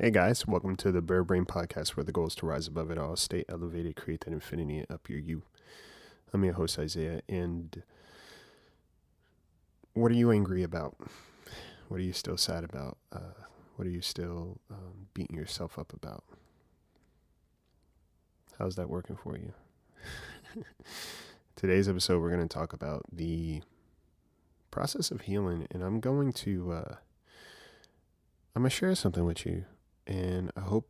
Hey guys, welcome to the Bird Brain Podcast, where the goal is to rise above it all, stay elevated, create that infinity, and up your you. I'm your host, Isaiah, and what are you angry about? What are you still sad about? What are you still beating yourself up about? How's that working for you? Today's episode, we're going to talk about the process of healing, and I'm gonna share something with you, and I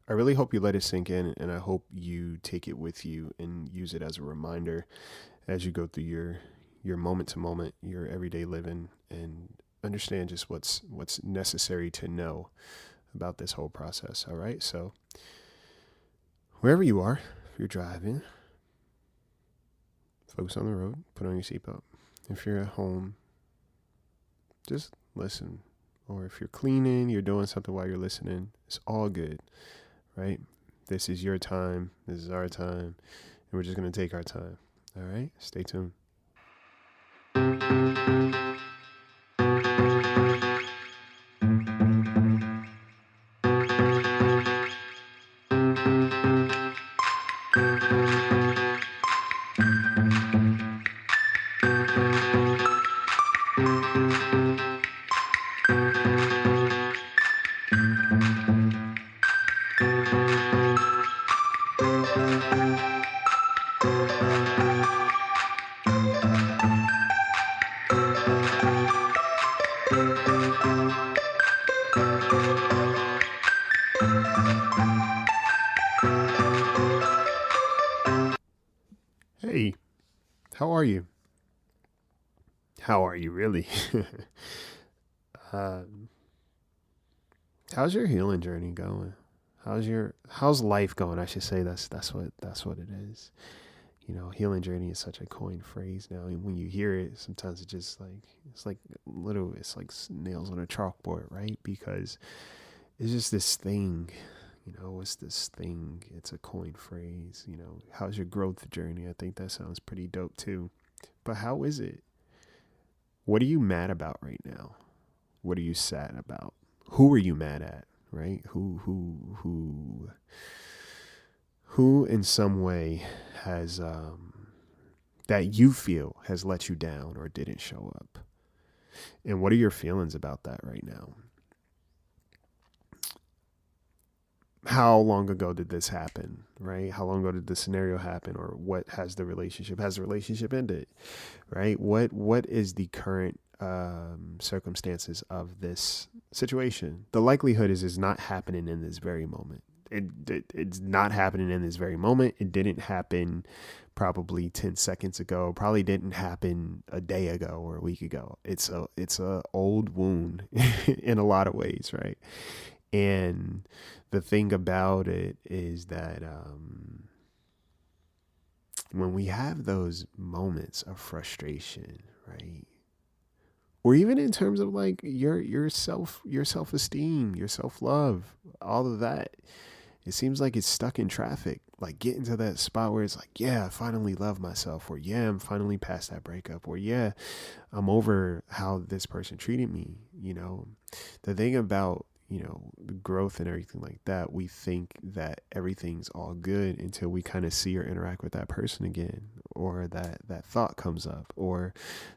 really hope you let it sink in, and I hope you take it with you and use it as a reminder as you go through your moment to moment, your everyday living, and understand just what's necessary to know about this whole process. All right, so wherever you are, if you're driving, focus on the road, put on your seatbelt. If you're at home, just listen. Or if you're cleaning, you're doing something while you're listening, it's all good, right? This is your time. This is our time. And we're just going to take our time. All right? Stay tuned. Hey, how are you? How are you really? um, how's your healing journey going? How's life going? I should say that's what it is. You know, healing journey is such a coined phrase now. And when you hear it, sometimes it's like nails on a chalkboard, right? Because it's just this thing. It's this thing. It's a coined phrase. How's your growth journey? I think that sounds pretty dope too. But how is it? What are you mad about right now? What are you sad about? Who are you mad at? Right? Who in some way has that you feel has let you down or didn't show up? And what are your feelings about that right now? How long ago did this happen, right? How long ago did this scenario happen, or what has the relationship ended, right? What is the current circumstances of this situation? The likelihood is it's not happening in this very moment. It's not happening in this very moment. It didn't happen probably 10 seconds ago. Probably didn't happen a day ago or a week ago. It's a old wound in a lot of ways, right? And the thing about it is that when we have those moments of frustration, right? Or even in terms of like your self esteem, your self love, all of that, it seems like it's stuck in traffic. Like getting to that spot where it's like, yeah, I finally love myself, or yeah, I'm finally past that breakup, or yeah, I'm over how this person treated me. The thing about the growth and everything like that, we think that everything's all good until we kind of see or interact with that person again, or that thought comes up, or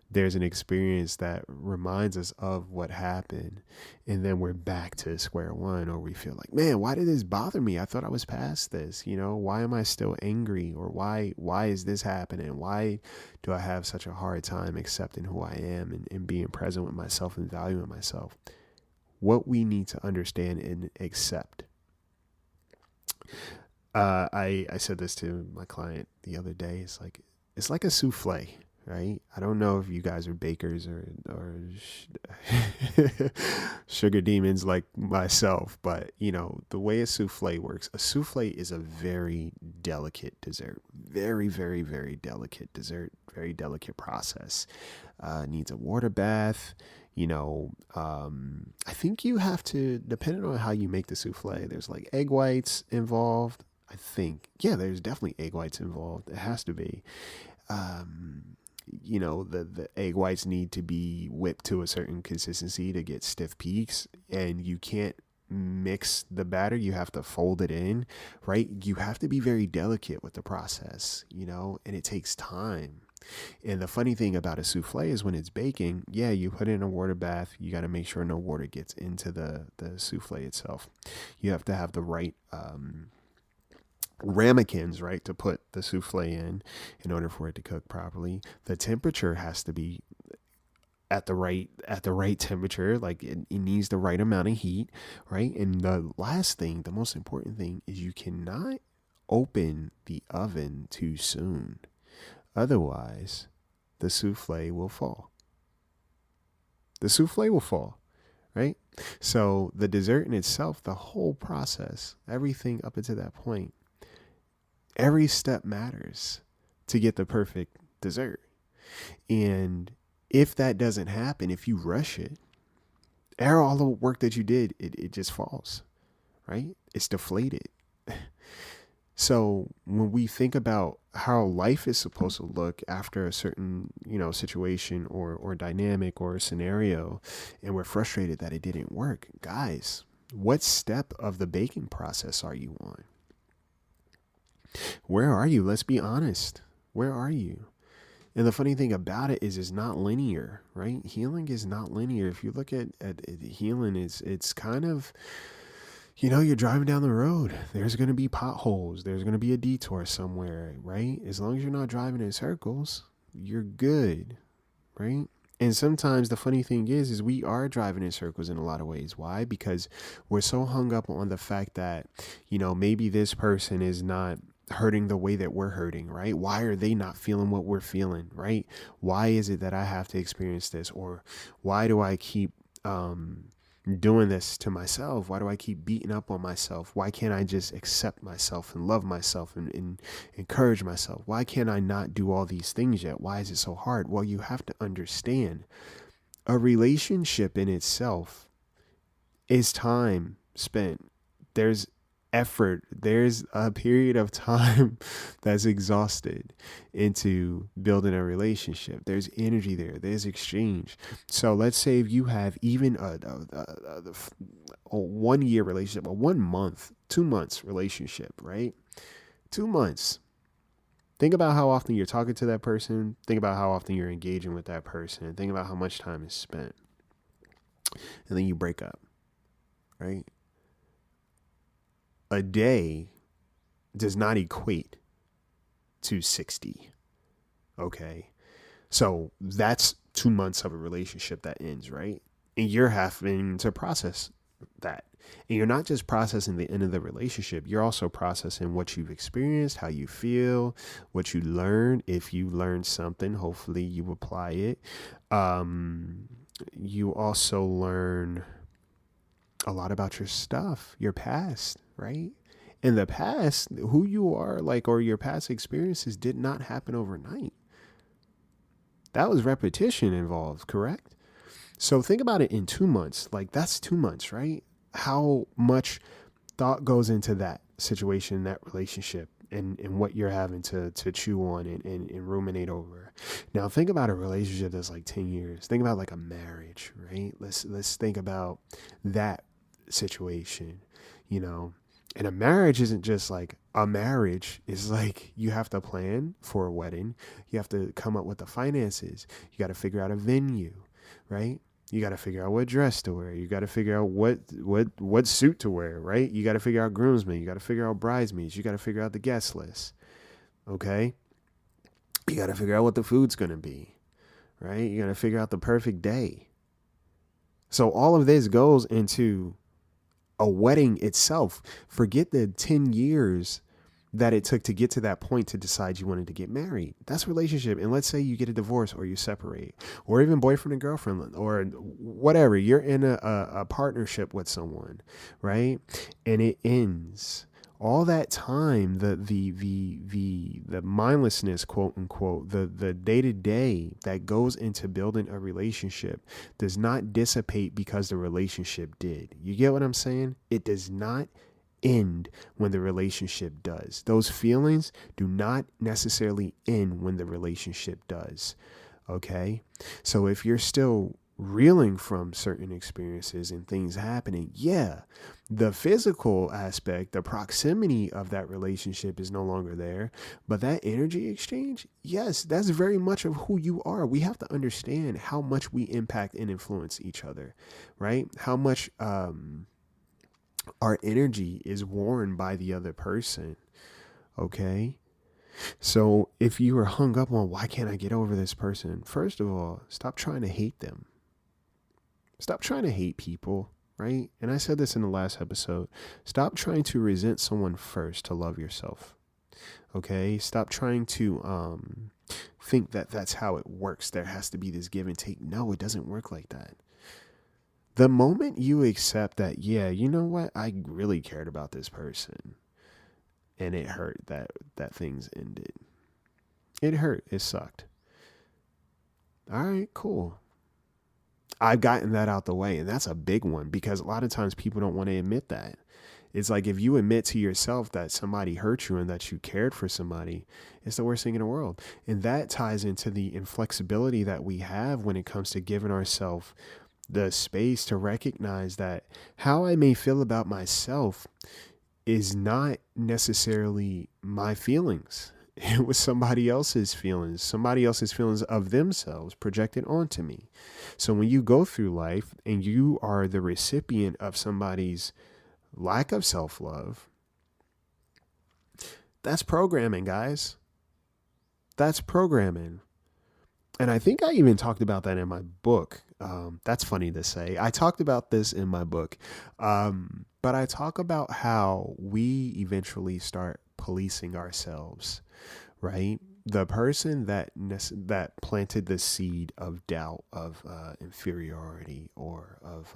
there's an experience that reminds us of what happened, and then we're back to square one, or we feel like, man, why did this bother me? I thought I was past this. Why am I still angry? Or why is this happening? Why do I have such a hard time accepting who I am, and being present with myself and valuing myself? What we need to understand and accept. I said this to my client the other day. It's like a souffle, right? I don't know if you guys are bakers or sugar demons like myself, but the way a souffle works. A souffle is a very delicate dessert, very very very delicate dessert, very delicate process. Needs a water bath. I think you have to, depending on how you make the souffle, there's like egg whites involved. I think, yeah, there's definitely egg whites involved. It has to be. the egg whites need to be whipped to a certain consistency to get stiff peaks, and you can't mix the batter. You have to fold it in, right? You have to be very delicate with the process, and it takes time. And the funny thing about a souffle is when it's baking, yeah, you put it in a water bath. You got to make sure no water gets into the souffle itself. You have to have the right ramekins, right, to put the souffle in order for it to cook properly. The temperature has to be at the right temperature. Like it needs the right amount of heat, right? And the last thing, the most important thing, is you cannot open the oven too soon. Otherwise, the souffle will fall. The souffle will fall, right? So the dessert in itself, the whole process, everything up until that point, every step matters to get the perfect dessert. And if that doesn't happen, if you rush it, all the work that you did, it just falls, right? It's deflated. So when we think about how life is supposed to look after a certain, situation or dynamic or scenario, and we're frustrated that it didn't work, guys, what step of the baking process are you on? Where are you? Let's be honest. Where are you? And the funny thing about it is it's not linear, right? Healing is not linear. If you look at healing, it's kind of, you're driving down the road. There's going to be potholes. There's going to be a detour somewhere, right? As long as you're not driving in circles, you're good, right? And sometimes the funny thing is we are driving in circles in a lot of ways. Why? Because we're so hung up on the fact that, maybe this person is not hurting the way that we're hurting, right? Why are they not feeling what we're feeling, right? Why is it that I have to experience this? Or why do I keep doing this to myself? Why do I keep beating up on myself? Why can't I just accept myself and love myself and encourage myself? Why can't I not do all these things yet? Why is it so hard? Well, you have to understand, a relationship in itself is time spent. There's effort. There's a period of time that's exhausted into building a relationship. There's energy there. There's exchange. So let's say if you have even a 1 year relationship, a 1 month, 2 months relationship, right? 2 months. Think about how often you're talking to that person. Think about how often you're engaging with that person. And think about how much time is spent. And then you break up, right? A day does not equate to 60. Okay. So that's 2 months of a relationship that ends, right? And you're having to process that. And you're not just processing the end of the relationship. You're also processing what you've experienced, how you feel, what you learned. If you learned something, hopefully you apply it. You also learn a lot about your stuff, your past, right? In the past, who you are, or your past experiences did not happen overnight. That was repetition involved, correct? So think about it in 2 months. That's 2 months, right? How much thought goes into that situation, that relationship, and what you're having to chew on and ruminate over. Now think about a relationship that's 10 years. Think about a marriage, right? Let's think about that situation, And a marriage isn't just a marriage. It's you have to plan for a wedding. You have to come up with the finances. You got to figure out a venue, right? You got to figure out what dress to wear. You got to figure out what suit to wear, right? You got to figure out groomsmen. You got to figure out bridesmaids. You got to figure out the guest list, okay? You got to figure out what the food's going to be, right? You got to figure out the perfect day. So all of this goes into a wedding itself. Forget the 10 years that it took to get to that point to decide you wanted to get married. That's a relationship. And let's say you get a divorce or you separate, or even boyfriend and girlfriend, or whatever. You're in a partnership with someone, right? And it ends. All that time, the mindlessness, quote unquote, the day-to-day that goes into building a relationship does not dissipate because the relationship did. You get what I'm saying? It does not end when the relationship does. Those feelings do not necessarily end when the relationship does. Okay? So if you're still reeling from certain experiences and things happening, yeah, the physical aspect, the proximity of that relationship is no longer there. But that energy exchange, yes, that's very much of who you are. We have to understand how much we impact and influence each other, right? How much our energy is worn by the other person. Okay. So if you are hung up on why can't I get over this person, first of all, stop trying to hate them. Stop trying to hate people, right? And I said this in the last episode. Stop trying to resent someone first to love yourself. Okay? Stop trying to think that that's how it works. There has to be this give and take. No, it doesn't work like that. The moment you accept that, yeah, you know what? I really cared about this person and it hurt that things ended. It hurt. It sucked. All right, cool. I've gotten that out the way, and that's a big one because a lot of times people don't want to admit that. It's like if you admit to yourself that somebody hurt you and that you cared for somebody, it's the worst thing in the world. And that ties into the inflexibility that we have when it comes to giving ourselves the space to recognize that how I may feel about myself is not necessarily my feelings. It was somebody else's feelings of themselves projected onto me. So when you go through life and you are the recipient of somebody's lack of self-love, that's programming, guys. That's programming. And I think I even talked about that in my book. That's funny to say. I talked about this in my book. But I talk about how we eventually start policing ourselves, right? The person that planted the seed of doubt, of inferiority, or of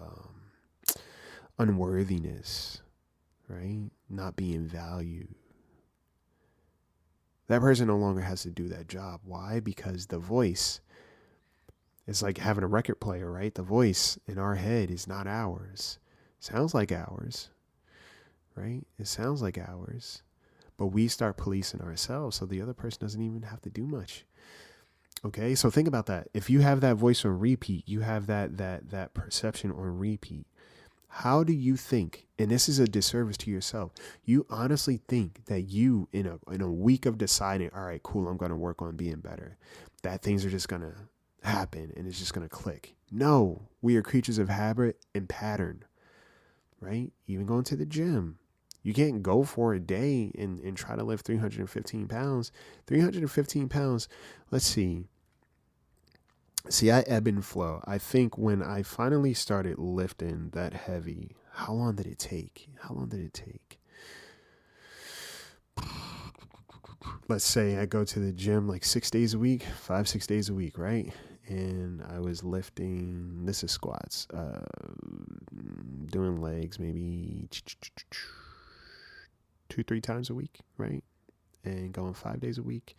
unworthiness, right? Not being valued. That person no longer has to do that job. Why? Because the voice is like having a record player, right? The voice in our head is not ours. Sounds like ours, right? It sounds like ours. But we start policing ourselves so the other person doesn't even have to do much. Okay, so think about that. If you have that voice on repeat, you have that perception on repeat. How do you think, and this is a disservice to yourself, you honestly think that you, in a week of deciding, all right, cool, I'm going to work on being better, that things are just going to happen and it's just going to click? No, we are creatures of habit and pattern, right? Even going to the gym. You can't go for a day and try to lift 315 pounds. 315 pounds, let's see. See, I ebb and flow. I think when I finally started lifting that heavy, how long did it take? Let's say I go to the gym like 6 days a week, 6 days a week, right? And I was lifting, this is squats, doing legs maybe 2-3 times a week, right? And going 5 days a week.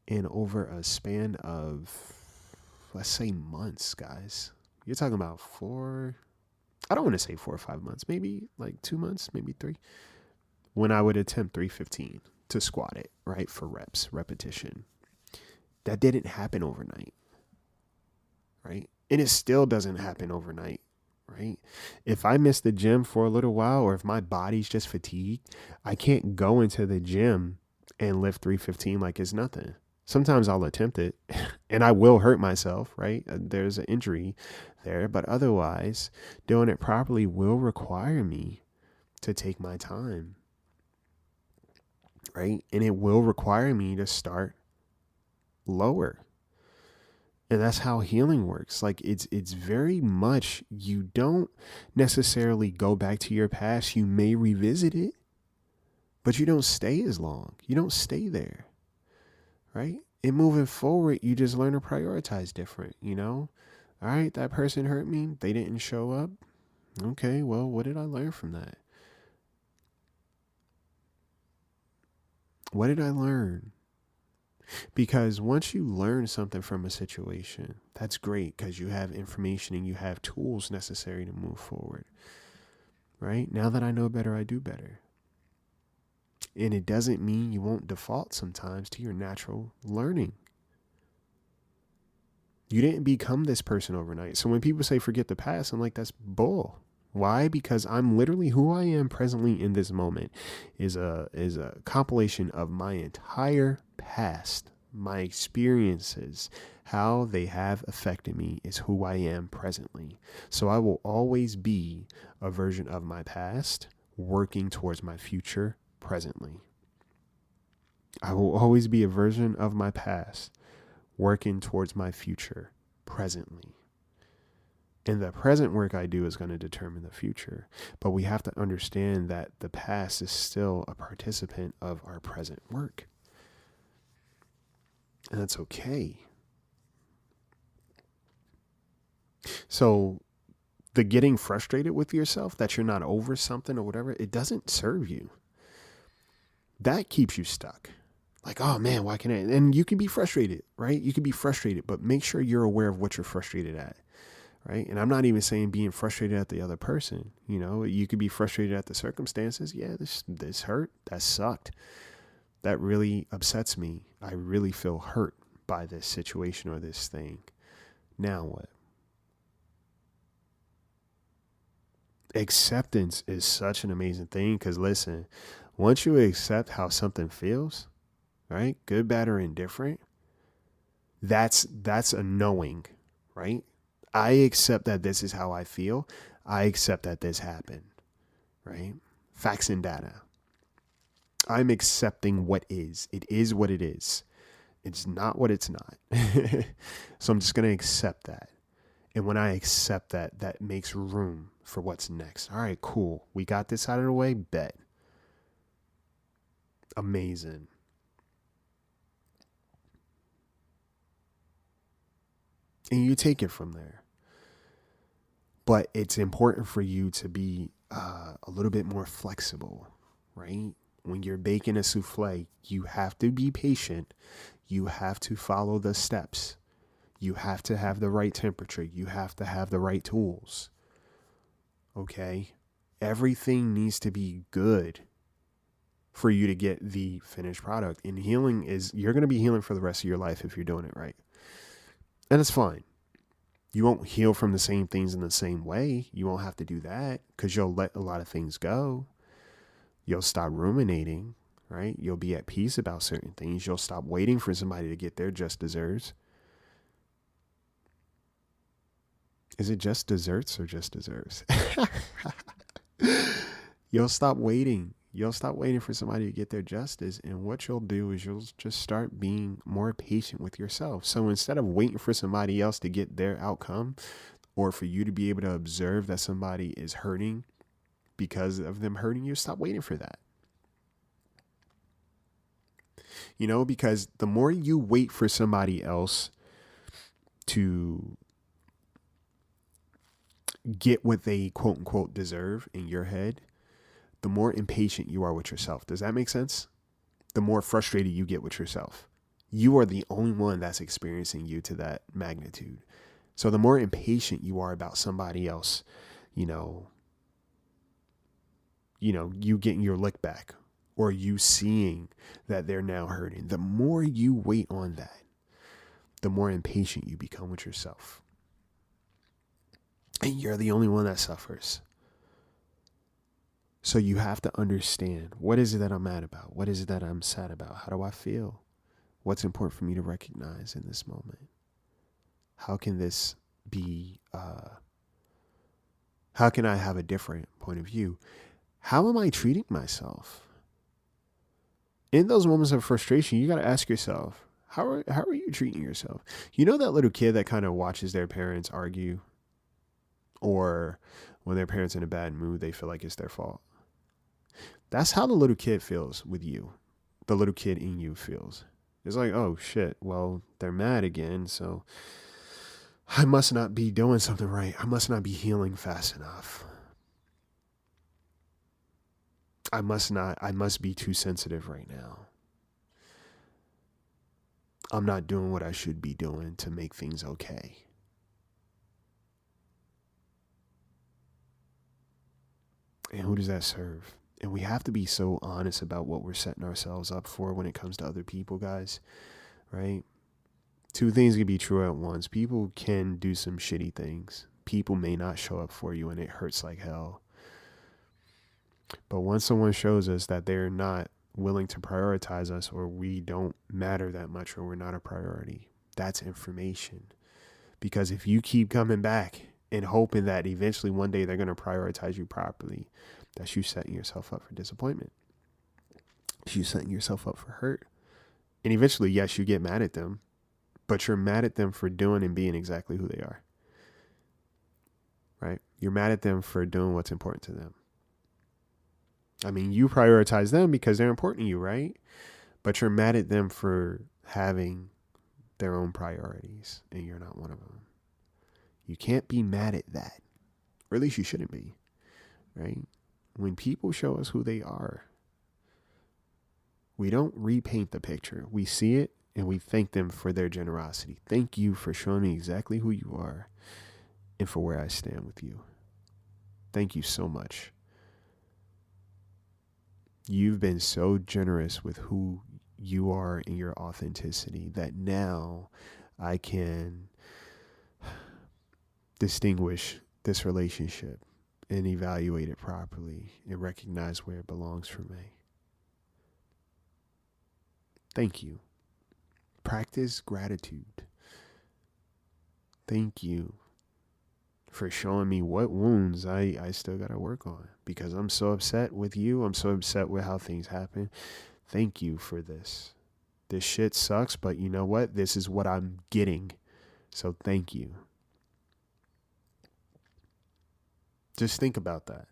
And over a span of, let's say, months, guys. You're talking about I don't want to say 4 or 5 months, maybe like 2 months, maybe 3. When I would attempt 315 to squat it, right? For reps, repetition. That didn't happen overnight, right? And it still doesn't happen overnight, right? If I miss the gym for a little while, or if my body's just fatigued, I can't go into the gym and lift 315 like it's nothing. Sometimes I'll attempt it and I will hurt myself, right? There's an injury there, but otherwise doing it properly will require me to take my time, right? And it will require me to start lower. And that's how healing works. Like it's very much, you don't necessarily go back to your past. You may revisit it, but you don't stay as long. You don't stay there. Right? And moving forward, you just learn to prioritize different, you know? All right, that person hurt me. They didn't show up. Okay, well, what did I learn from that? What did I learn? Because once you learn something from a situation, that's great because you have information and you have tools necessary to move forward. Right? Now that I know better, I do better. And it doesn't mean you won't default sometimes to your natural learning. You didn't become this person overnight. So when people say forget the past, I'm like, that's bull. Why? Because I'm literally who I am presently in this moment is a compilation of my entire past, my experiences, how they have affected me is who I am presently. So I will always be a version of my past working towards my future presently. I will always be a version of my past working towards my future presently. And the present work I do is going to determine the future. But we have to understand that the past is still a participant of our present work. And that's okay. So the getting frustrated with yourself that you're not over something or whatever, it doesn't serve you. That keeps you stuck. Like, oh man, why can't I? And you can be frustrated, right? You can be frustrated, but make sure you're aware of what you're frustrated at. Right. And I'm not even saying being frustrated at the other person. You know, you could be frustrated at the circumstances. Yeah, this hurt. That sucked. That really upsets me. I really feel hurt by this situation or this thing. Now what? Acceptance is such an amazing thing because listen, once you accept how something feels, right? Good, bad, or indifferent, that's a knowing, right? I accept that this is how I feel. I accept that this happened, right? Facts and data. I'm accepting what is. It is what it is. It's not what it's not. So I'm just going to accept that. And when I accept that, that makes room for what's next. All right, cool. We got this out of the way. Bet. Amazing. And you take it from there. But it's important for you to be a little bit more flexible, right? When you're baking a souffle, you have to be patient. You have to follow the steps. You have to have the right temperature. You have to have the right tools. Okay? Everything needs to be good for you to get the finished product. And healing is, you're going to be healing for the rest of your life if you're doing it right. And it's fine. You won't heal from the same things in the same way. You won't have to do that because you'll let a lot of things go. You'll stop ruminating, right? You'll be at peace about certain things. You'll stop waiting for somebody to get their just desserts. Is it just desserts or just deserves? You'll stop waiting. You'll stop waiting for somebody to get their justice. And what you'll do is you'll just start being more patient with yourself. So instead of waiting for somebody else to get their outcome or for you to be able to observe that somebody is hurting because of them hurting you, stop waiting for that. You know, because the more you wait for somebody else to get what they quote unquote deserve in your head, the more impatient you are with yourself. Does that make sense? The more frustrated you get with yourself. You are the only one that's experiencing you to that magnitude. So the more impatient you are about somebody else, you getting your lick back or you seeing that they're now hurting, the more you wait on that, the more impatient you become with yourself. And you're the only one that suffers. So you have to understand, what is it that I'm mad about? What is it that I'm sad about? How do I feel? What's important for me to recognize in this moment? How can this be, how can I have a different point of view? How am I treating myself? In those moments of frustration, you got to ask yourself, how are you treating yourself? You know that little kid that kind of watches their parents argue, or when their parents in a bad mood, they feel like it's their fault. That's how the little kid feels with you. The little kid in you feels. It's like, oh shit, well, they're mad again, so I must not be doing something right. I must not be healing fast enough. I must be too sensitive right now. I'm not doing what I should be doing to make things okay. And who does that serve? And we have to be so honest about what we're setting ourselves up for when it comes to other people, guys, right? Two things can be true at once. People can do some shitty things. People may not show up for you and it hurts like hell. But once someone shows us that they're not willing to prioritize us, or we don't matter that much, or we're not a priority, that's information. Because if you keep coming back and hoping that eventually one day they're going to prioritize you properly, that's you setting yourself up for disappointment. It's you setting yourself up for hurt. And eventually, yes, you get mad at them, but you're mad at them for doing and being exactly who they are. Right? You're mad at them for doing what's important to them. I mean, you prioritize them because they're important to you, right? But you're mad at them for having their own priorities, and you're not one of them. You can't be mad at that. Or at least you shouldn't be, right? When people show us who they are, we don't repaint the picture. We see it and we thank them for their generosity. Thank you for showing me exactly who you are and for where I stand with you. Thank you so much. You've been so generous with who you are in your authenticity that now I can distinguish this relationship and evaluate it properly and recognize where it belongs for me. Thank you. Practice gratitude. Thank you for showing me what wounds I still got to work on, because I'm so upset with you. I'm so upset with how things happen. Thank you for this. This shit sucks, but you know what? This is what I'm getting. So thank you. Just think about that.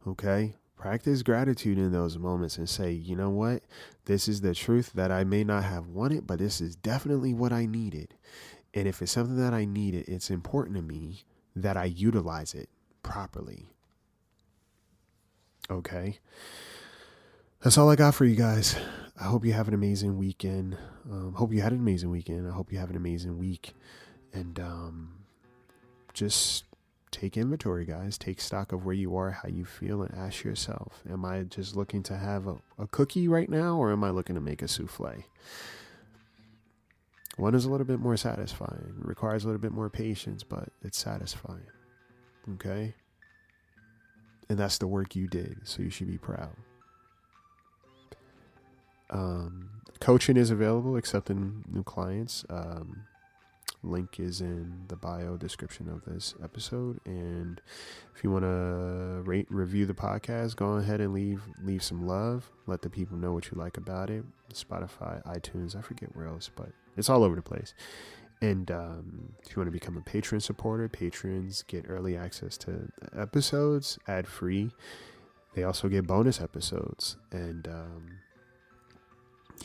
Okay? Practice gratitude in those moments and say, you know what? This is the truth that I may not have wanted, but this is definitely what I needed. And if it's something that I needed, it's important to me that I utilize it properly. Okay? That's all I got for you guys. I hope you have an amazing weekend. Hope you had an amazing weekend. I hope you have an amazing week. And just take inventory, guys. Take stock of where you are, how you feel, and ask yourself, am I just looking to have a cookie right now, or am I looking to make a souffle? One is a little bit more satisfying. It requires a little bit more patience, but it's satisfying. Okay? And that's the work you did, so you should be proud. Coaching is available, accepting new clients. Link is in the bio description of this episode. And if you want to rate, review the podcast, go ahead and leave some love. Let the people know what you like about it. Spotify, iTunes, I forget where else, but it's all over the place. And if you want to become a patron supporter, patrons get early access to episodes, ad-free. They also get bonus episodes. And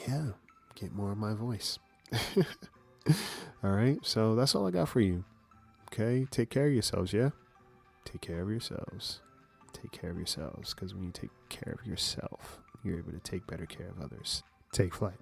yeah, get more of my voice. All right, so that's all I got for you. Okay, take care of yourselves, yeah? Take care of yourselves. Take care of yourselves, because when you take care of yourself, you're able to take better care of others. Take flight.